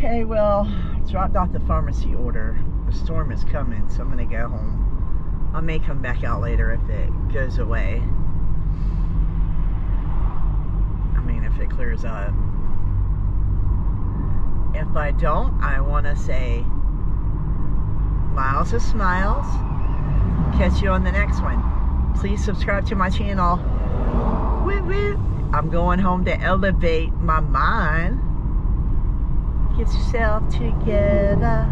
Okay, well, dropped off the pharmacy order. The storm is coming, so I'm gonna go home. I may come back out later if it goes away. I mean, if it clears up. If I don't, I want to say miles of smiles. Catch you on the next one. Please subscribe to my channel. Woo woo. I'm going home to elevate my mind. Get yourself together.